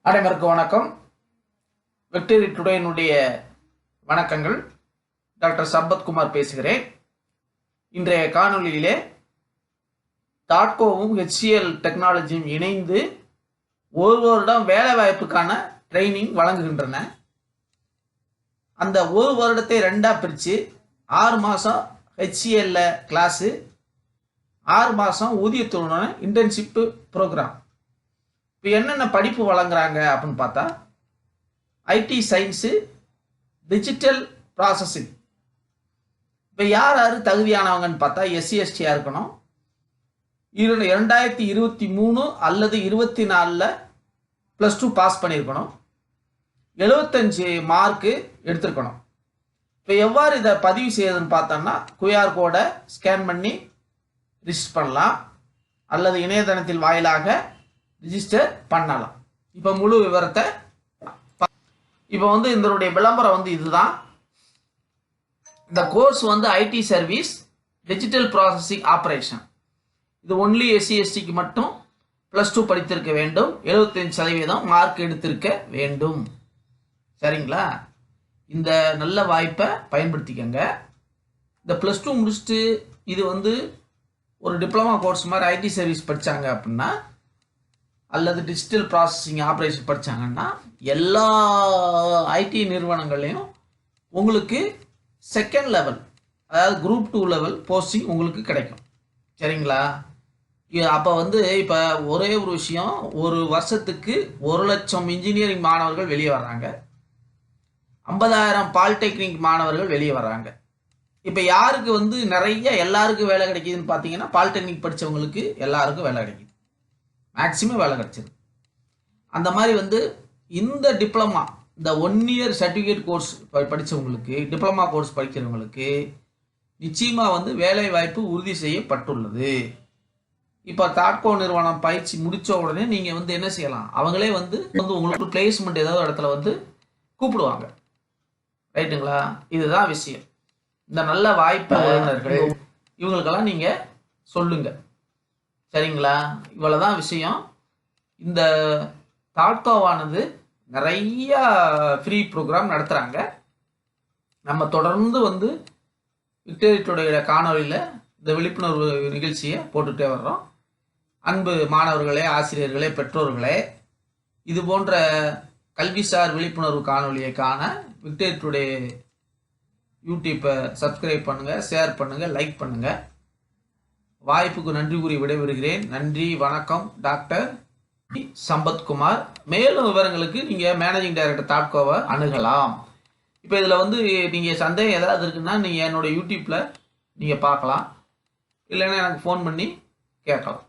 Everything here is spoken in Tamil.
அனைவருக்கும் வணக்கம். விக்டரி டுடேனுடைய வணக்கங்கள். டாக்டர் சம்பத்குமார் பேசுகிறேன். இன்றைய காணொலியிலே தாட்கோவும் HCL டெக்னாலஜியும் இணைந்து ஒரு வருடம் வேலை வாய்ப்புக்கான ட்ரைனிங் வழங்குகின்றன. அந்த ஒரு வருடத்தை ரெண்டா பிரித்து 6 மாதம் HCL கிளாஸு, 6 மாதம் ஊதியத்துடன் இன்டர்ன்ஷிப்பு ப்ரோக்ராம். இப்போ என்னென்ன படிப்பு வழங்குறாங்க அப்படின்னு பார்த்தா, ஐடி சயின்ஸு, டிஜிட்டல் ப்ராசஸிங். இப்போ யார் தகுதியானவங்கன்னு பார்த்தா SC/STயாக இருக்கணும். 2023 அல்லது 24 +2 பாஸ் பண்ணியிருக்கணும். 75 மார்க்கு எடுத்திருக்கணும். இப்போ எவ்வாறு இதை பதிவு செய்யுதுன்னு பார்த்தோம்னா, QR கோடை ஸ்கேன் பண்ணி ரிஜிஸ்டர் பண்ணலாம் அல்லது இணையதளத்தில் வாயிலாக ரிஜிஸ்டர் பண்ணலாம். இப்போ முழு விவரத்தை இப்போ இதனுடைய விளம்பரம் இதுதான். இந்த course ID service digital processing operation. இது ஒன்லி SC/STக்கு மட்டும் +2 படித்திருக்க வேண்டும், 75% மார்க் எடுத்திருக்க வேண்டும். சரிங்களா? இந்த நல்ல வாய்ப்பை பயன்படுத்திக்கங்க. இந்த +2 முடிச்சுட்டு இது ஒரு டிப்ளமா கோர்ஸ் மாதிரி ஐடி சர்வீஸ் படித்தாங்க அப்படின்னா அல்லது டிஜிட்டல் ப்ராசஸிங் ஆப்ரேஷன் படித்தாங்கன்னா எல்லா ஐடி நிறுவனங்கள்லையும் உங்களுக்கு செகண்ட் லெவல், அதாவது குரூப் 2 லெவல் போஸ்டிங் உங்களுக்கு கிடைக்கும். சரிங்களா? அப்போ இப்போ ஒரே ஒரு விஷயம், ஒரு வருஷத்துக்கு 1 லட்சம் இன்ஜினியரிங் மாணவர்கள் வெளியே வர்றாங்க, 50,000 பாலிடெக்னிக் மாணவர்கள் வெளியே வர்றாங்க. இப்போ யாருக்கு நிறைய எல்லாருக்கும் வேலை கிடைக்குதுன்னு பார்த்தீங்கன்னா, பாலிடெக்னிக் படித்தவங்களுக்கு எல்லாருக்கும் வேலை கிடைக்குது, மேக்சிமம் வேலை கிடைச்சிருக்கு. அந்த மாதிரி இந்த டிப்ளமா, இந்த 1 இயர் சர்டிஃபிகேட் கோர்ஸ் படித்தவங்களுக்கு, டிப்ளமா கோர்ஸ் படிக்கிறவங்களுக்கு நிச்சயமாக வேலை வாய்ப்பு உறுதி செய்யப்பட்டுள்ளது. இப்போ தாட்கோ நிறுவனம் பயிற்சி முடித்த உடனே நீங்கள் என்ன செய்யலாம், அவங்களே உங்களுக்கு பிளேஸ்மெண்ட் ஏதாவது இடத்துல கூப்பிடுவாங்க. ரைட்டுங்களா? இதுதான் விஷயம். இந்த நல்ல வாய்ப்பை இவங்களுக்கெல்லாம் நீங்கள் சொல்லுங்கள். சரிங்களா? இவ்வளோதான் விஷயம். இந்த தாட்கோவானது நிறைய ஃப்ரீ ப்ரோக்ராம் நடத்துகிறாங்க. நம்ம தொடர்ந்து விக்டரி டுடே காணொலியில் இந்த விழிப்புணர்வு நிகழ்ச்சியை போட்டுகிட்டே வர்றோம். அன்பு மாணவர்களே, ஆசிரியர்களே, பெற்றோர்களே, இது போன்ற கல்விசார் விழிப்புணர்வு காணொலியை காண விக்டரி டுடே யூடியூப்பை சப்ஸ்கிரைப் பண்ணுங்கள், ஷேர் பண்ணுங்கள், லைக் பண்ணுங்கள். வாய்ப்புக்கு நன்றி கூறி விடைபெறுகிறேன். நன்றி, வணக்கம். டாக்டர் சம்பத்குமார். மேலும் விவரங்களுக்கு நீங்கள் மேனேஜிங் டைரக்டர் தாட்கோவை அணுகலாம். இப்போ இதில் நீங்கள் சந்தேகம் ஏதாவது இருக்குன்னா நீங்கள் என்னோடய யூடியூப்பில் நீங்கள் பார்க்கலாம், இல்லைன்னா எனக்கு ஃபோன் பண்ணி கேட்கலாம்.